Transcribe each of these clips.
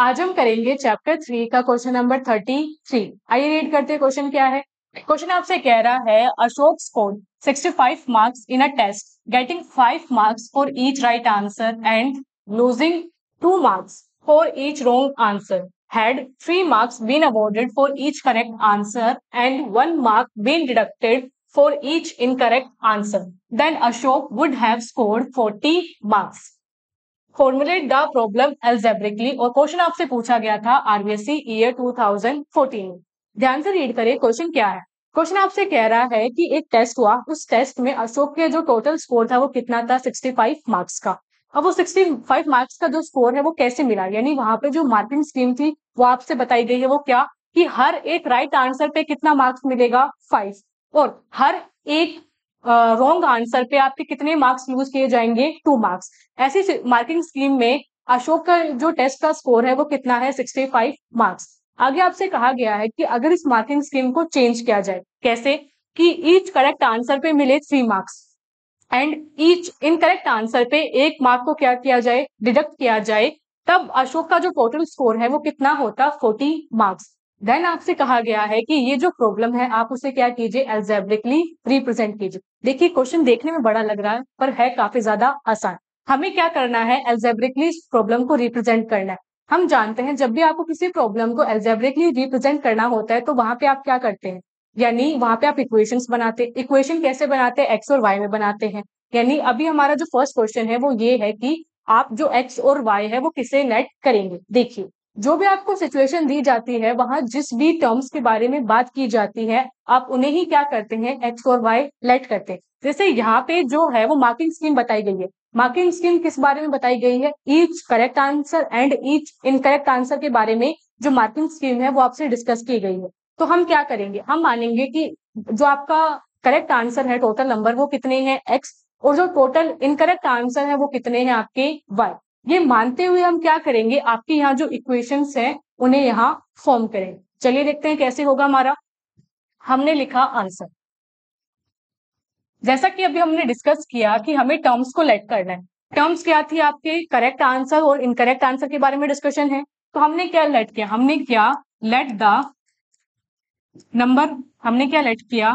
आज हम करेंगे चैप्टर 3 का क्वेश्चन नंबर 33। आइए रीड करते हैं क्वेश्चन क्या है। क्वेश्चन आपसे कह रहा है Ashok scored 65 marks in a test getting 5 marks for each right answer and losing 2 marks for each wrong answer. Had 3 marks been awarded for each correct answer and 1 mark been deducted for each incorrect answer, then Ashok would have scored 40 marks. Formulate the problem algebraically. और question आपसे पूछा गया था RBSC year 2014 में। ध्यान से read करिए question क्या है। क्वेश्चन आपसे कह रहा है कि एक टेस्ट हुआ, उस टेस्ट में अशोक के जो टोटल स्कोर था वो कितना था, 65 मार्क्स का। अब वो 65 मार्क्स का जो स्कोर है वो कैसे मिला, यानी वहां पे जो मार्किंग स्कीम थी वो आपसे बताई गई है वो क्या, कि हर एक राइट आंसर पे कितना मार्क्स मिलेगा, 5, और हर एक रॉन्ग आंसर पे आपके कितने मार्क्स लूज किए जाएंगे, 2 मार्क्स। ऐसी मार्किंग स्कीम में अशोक का जो टेस्ट का स्कोर है वो कितना है, 65 मार्क्स। आगे आपसे कहा गया है कि अगर इस मार्किंग स्कीम को चेंज किया जाए, कैसे, कि ईच करेक्ट आंसर पे मिले 3 marks and each incorrect answer पे 1 मार्क को क्या किया जाए, डिडक्ट किया जाए, तब अशोक का जो टोटल स्कोर है वो कितना होता, 40 मार्क्स। देन आपसे कहा गया है कि ये जो प्रॉब्लम है आप उसे क्या कीजिए, एल्जेब्रिकली रिप्रेजेंट कीजिए। देखिए क्वेश्चन देखने में बड़ा लग रहा है पर है काफी ज्यादा आसान। हमें क्या करना है, एल्जेब्रिकली इस प्रॉब्लम को रिप्रेजेंट करना है। हम जानते हैं जब भी आपको किसी प्रॉब्लम को एल्जेब्रिकली रिप्रेजेंट करना होता है तो वहां पे आप क्या करते हैं, यानी वहां पे आप इक्वेशंस बनाते हैं। इक्वेशन कैसे बनाते हैं, एक्स और वाई में बनाते हैं। यानी अभी हमारा जो फर्स्ट क्वेश्चन है वो ये है कि आप जो एक्स और वाई है वो किसे लेट करेंगे। देखिए जो भी आपको सिचुएशन दी जाती है वहां जिस भी टर्म्स के बारे में बात की जाती है आप उन्हें ही क्या करते हैं, एक्स और वाई लेट करते हैं। जैसे यहाँ पे जो है वो मार्किंग स्कीम बताई गई है। मार्किंग स्कीम किस बारे में बताई गई है, each correct answer and each incorrect answer के बारे में जो मार्किंग स्कीम है वो आपसे डिस्कस की गई है। तो हम क्या करेंगे, हम मानेंगे कि जो आपका करेक्ट आंसर है टोटल नंबर वो कितने हैं, एक्स, और जो टोटल इनकरेक्ट आंसर है वो कितने हैं, आपके वाई। ये मानते हुए हम क्या करेंगे, आपके यहाँ जो इक्वेशंस हैं उन्हें यहाँ फॉर्म करेंगे। चलिए देखते हैं कैसे होगा हमारा। हमने लिखा आंसर, जैसा कि अभी हमने डिस्कस किया कि हमें टर्म्स को लेट करना है। टर्म्स क्या थी, आपके करेक्ट आंसर और इनकरेक्ट आंसर के बारे में डिस्कशन है। तो हमने क्या लेट किया, हमने क्या लेट द नंबर, हमने क्या लेट किया,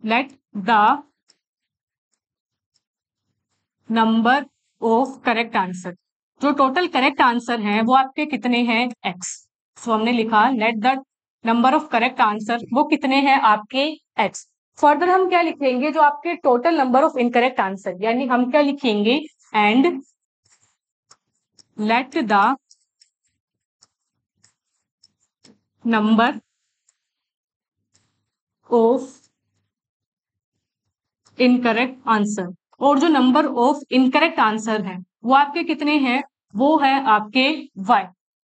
let the number of correct answer. जो टोटल करेक्ट आंसर है वो आपके कितने हैं, एक्स। सो हमने लिखा let the number of correct answer वो कितने हैं, आपके एक्स। फर्दर हम क्या लिखेंगे, जो आपके total number of incorrect answer, यानी हम क्या लिखेंगे, and let the number of incorrect answer. और जो नंबर ऑफ इनकरेक्ट आंसर है वो आपके कितने हैं, वो है आपके y।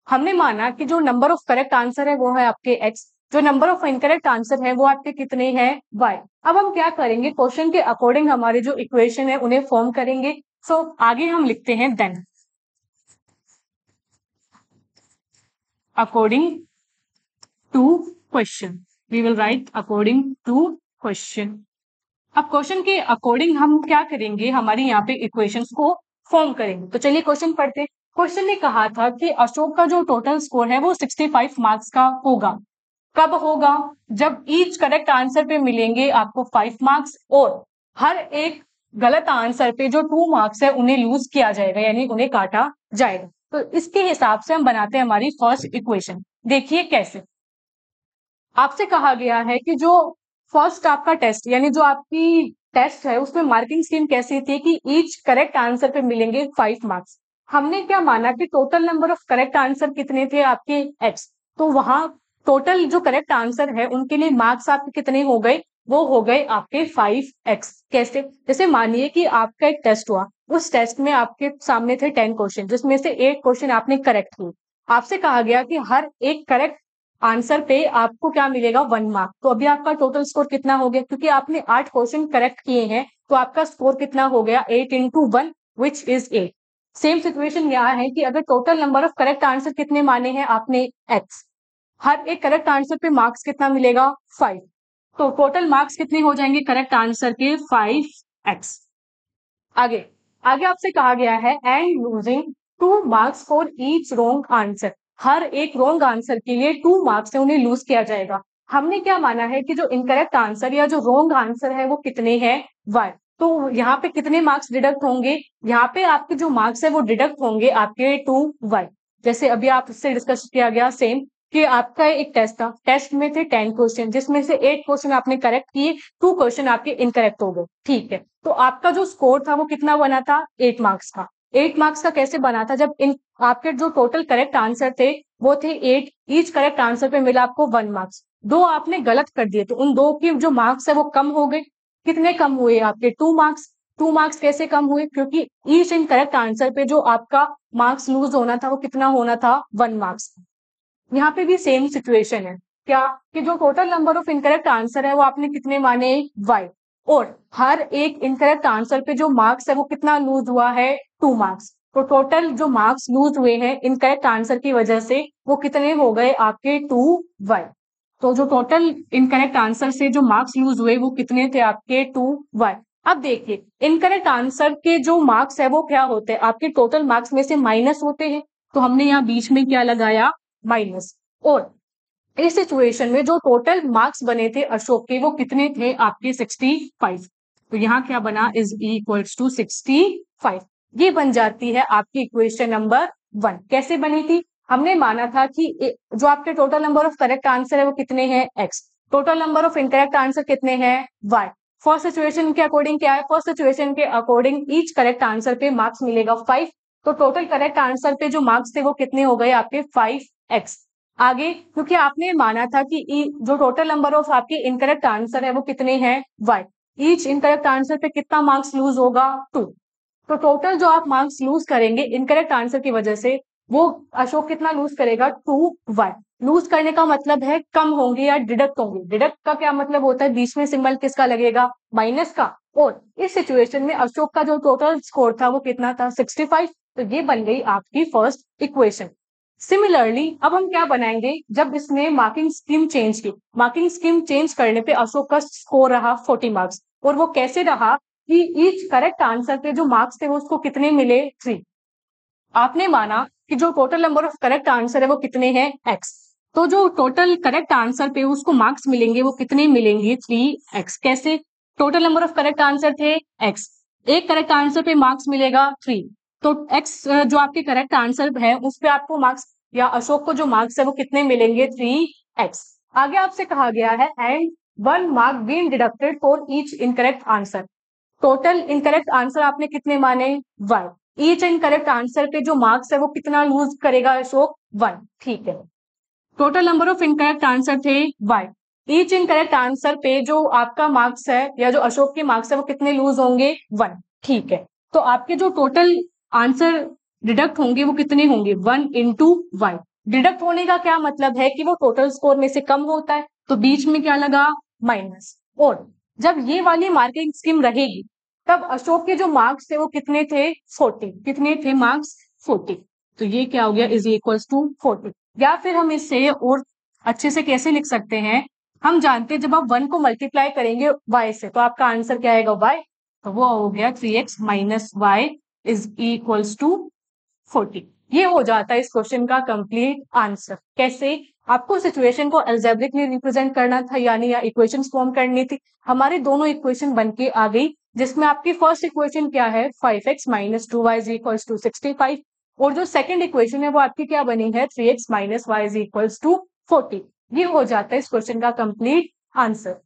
हमने माना कि जो नंबर ऑफ करेक्ट आंसर है वो है आपके x, जो नंबर ऑफ इनकरेक्ट आंसर है वो आपके कितने हैं, y। अब हम क्या करेंगे, क्वेश्चन के अकॉर्डिंग हमारे जो इक्वेशन है उन्हें फॉर्म करेंगे। सो आगे हम लिखते हैं then according to question, we will write according to question. अब क्वेश्चन के अकॉर्डिंग हम क्या करेंगे, हमारी यहाँ पे इक्वेशंस को फॉर्म करेंगे। तो चलिए क्वेश्चन पढ़ते हैं। क्वेश्चन ने कहा था कि अशोक का जो टोटल स्कोर है वो 65 मार्क्स का होगा। कब होगा, जब ईच करेक्ट आंसर पे मिलेंगे आपको 5 मार्क्स और हर एक गलत आंसर पे जो 2 मार्क्स है उन्हें लूज किया जाएगा, यानी उन्हें काटा जाएगा। तो इसके हिसाब से हम बनाते हैं हमारी फर्स्ट इक्वेशन। देखिए कैसे, आपसे कहा गया है कि जो फर्स्ट आपका टेस्ट, यानी जो आपकी टेस्ट है उसमें मार्किंग स्कीम कैसी थी कि ईच करेक्ट आंसर पे मिलेंगे 5 मार्क्स। हमने क्या माना कि total number of correct answer कितने थे, आपके एक्स। तो वहां टोटल जो करेक्ट आंसर है उनके लिए मार्क्स आपके कितने हो गए, वो हो गए आपके 5x। कैसे, जैसे मानिए कि आपका एक टेस्ट हुआ, उस टेस्ट में आपके सामने थे 10 क्वेश्चन, जिसमें से 8 क्वेश्चन आपने करेक्ट किए। आपसे कहा गया कि हर एक करेक्ट आंसर पे आपको क्या मिलेगा, 1 मार्क। तो अभी आपका टोटल स्कोर कितना हो गया, क्योंकि आपने 8 क्वेश्चन करेक्ट किए हैं तो आपका स्कोर कितना हो गया, 8 into 1 which is 8। Same situation यहाँ है कि अगर total number of correct answer कितने माने हैं आपने, एक्स, हर एक करेक्ट आंसर पे मार्क्स कितना मिलेगा, 5। तो टोटल मार्क्स कितने हो जाएंगे करेक्ट आंसर के, 5x। आगे आगे आपसे कहा गया है and losing 2 marks for each wrong answer. हर एक रॉन्ग आंसर के लिए 2 मार्क्स है उन्हें लूज किया जाएगा। हमने क्या माना है कि जो इनकरेक्ट आंसर या जो रॉन्ग आंसर है वो कितने हैं, 1। तो यहाँ पे कितने मार्क्स डिडक्ट होंगे, यहाँ पे आपके जो मार्क्स है वो डिडक्ट होंगे आपके 2 1। जैसे अभी आपसे डिस्कस किया गया सेम कि आपका एक टेस्ट था, टेस्ट में थे 10 क्वेश्चन, जिसमें से 8 क्वेश्चन आपने करेक्ट किए, 2 क्वेश्चन आपके इनकरेक्ट हो गए, ठीक है। तो आपका जो स्कोर था वो कितना बना था, 8 मार्क्स का। 8 मार्क्स का कैसे बना था, जब इन आपके जो टोटल करेक्ट आंसर थे वो थे 8, ईच करेक्ट आंसर पे मिला आपको 1 मार्क्स। 2 आपने गलत कर दिए तो उन 2 की जो मार्क्स है वो कम हो गए। कितने कम हुए आपके, 2 मार्क्स। 2 मार्क्स कैसे कम हुए, क्योंकि ईच इनकरेक्ट आंसर पे जो आपका मार्क्स लूज होना था वो कितना होना था, 1 मार्क्स। यहाँ पे भी सेम सिचुएशन है, क्या कि जो total number of incorrect answer है वो आपने कितने माने, y, और हर एक इनकरेक्ट आंसर पे जो मार्क्स है वो कितना लूज हुआ है, 2 मार्क्स। तो टोटल जो मार्क्स लूज हुए हैं इनकरेक्ट आंसर की वजह से वो कितने हो गए आपके 2y। तो जो टोटल इनकरेक्ट आंसर से जो मार्क्स लूज हुए वो कितने थे आपके 2y। अब देखिए इनकरेक्ट आंसर के जो मार्क्स है वो क्या होते हैं, आपके टोटल मार्क्स में से माइनस होते हैं। तो हमने यहाँ बीच में क्या लगाया, माइनस। और इस सिचुएशन में जो टोटल मार्क्स बने थे अशोक के वो कितने थे आपके, 65। तो यहाँ क्या बना, इज इक्वल्स टू 65। ये बन जाती है आपकी इक्वेशन नंबर 1। कैसे बनी थी, हमने माना था कि जो आपके total number of correct answer है वो कितने हैं, x, total number of incorrect answer कितने हैं, y। फर्स्ट सिचुएशन के अकॉर्डिंग क्या है, फर्स्ट सिचुएशन के अकॉर्डिंग ईच करेक्ट आंसर पे मार्क्स मिलेगा 5। तो टोटल करेक्ट आंसर पे जो मार्क्स थे वो कितने हो गए आपके, 5x। आगे क्योंकि आपने माना था कि जो टोटल नंबर ऑफ आपके इनकरेक्ट आंसर है वो कितने हैं, y। ईच इनकरेक्ट आंसर पे कितना मार्क्स लूज होगा, 2। तो टोटल जो आप मार्क्स लूज करेंगे इनकरेक्ट आंसर की वजह से वो अशोक कितना लूज करेगा, 2y। लूज करने का मतलब है कम होंगे या डिडक्ट होंगे। डिडक्ट का क्या मतलब होता है, बीच में सिंबल किसका लगेगा, माइनस का। और इस सिचुएशन में अशोक का जो टोटल स्कोर था वो कितना था, 65। तो ये बन गई आपकी फर्स्ट इक्वेशन। सिमिलरली अब हम क्या बनाएंगे, जब इसने मार्किंग स्कीम चेंज की, मार्किंग स्कीम चेंज करने पे अशोक का स्कोर रहा 40 मार्क्स। और वो कैसे रहा कि ईच करेक्ट आंसर पे जो मार्क्स थे वो उसको कितने मिले, 3। आपने माना कि जो total number of correct answer है वो कितने हैं, x। तो जो टोटल करेक्ट आंसर पे उसको मार्क्स मिलेंगे वो कितने मिलेंगे, 3x। कैसे, total number of correct answer थे x, एक करेक्ट आंसर पे मार्क्स मिलेगा 3। तो x जो आपके करेक्ट आंसर है उस पे आपको मार्क्स या अशोक को जो मार्क्स है वो कितने मिलेंगे, 3x। आगे आपसे कहा गया है and 1 mark been deducted for each incorrect answer. Total incorrect answer आपने कितने माने, 1। ईच इनकरेक्ट आंसर पे जो मार्क्स है वो कितना लूज करेगा अशोक, 1, ठीक है। Total number of incorrect answer थे y। ईच इनकरेक्ट आंसर पे जो आपका मार्क्स है या जो अशोक के मार्क्स है वो कितने लूज होंगे, 1, ठीक है। तो आपके जो टोटल आंसर डिडक्ट होंगे वो कितने होंगे, 1 इंटू y। डिडक्ट होने का क्या मतलब है कि वो टोटल स्कोर में से कम होता है, तो बीच में क्या लगा, माइनस। और जब ये वाली मार्किंग स्कीम रहेगी तब अशोक के जो मार्क्स थे वो कितने थे, 40। कितने थे मार्क्स, 40। तो ये क्या हो गया, इज इक्वल्स टू 40। या फिर हम इसे और अच्छे से कैसे लिख सकते हैं, हम जानते हैं जब आप 1 को मल्टीप्लाई करेंगे y से तो आपका आंसर क्या आएगा, y। तो वो हो गया 3x minus Y is equals to 40। ये हो जाता है इस क्वेश्चन का कंप्लीट आंसर। कैसे, आपको सिचुएशन को अलजेब्रिकली रिप्रेजेंट करना था यानी या इक्वेशंस फॉर्म करनी थी। हमारी दोनों इक्वेशन बनके आ गई, जिसमें आपकी फर्स्ट इक्वेशन क्या है, 5x minus 2y is equals to 65। और जो सेकंड इक्वेशन है वो आपकी क्या बनी है, 3x minus Y is equals to 40। ये हो जाता है इस क्वेश्चन का कंप्लीट आंसर।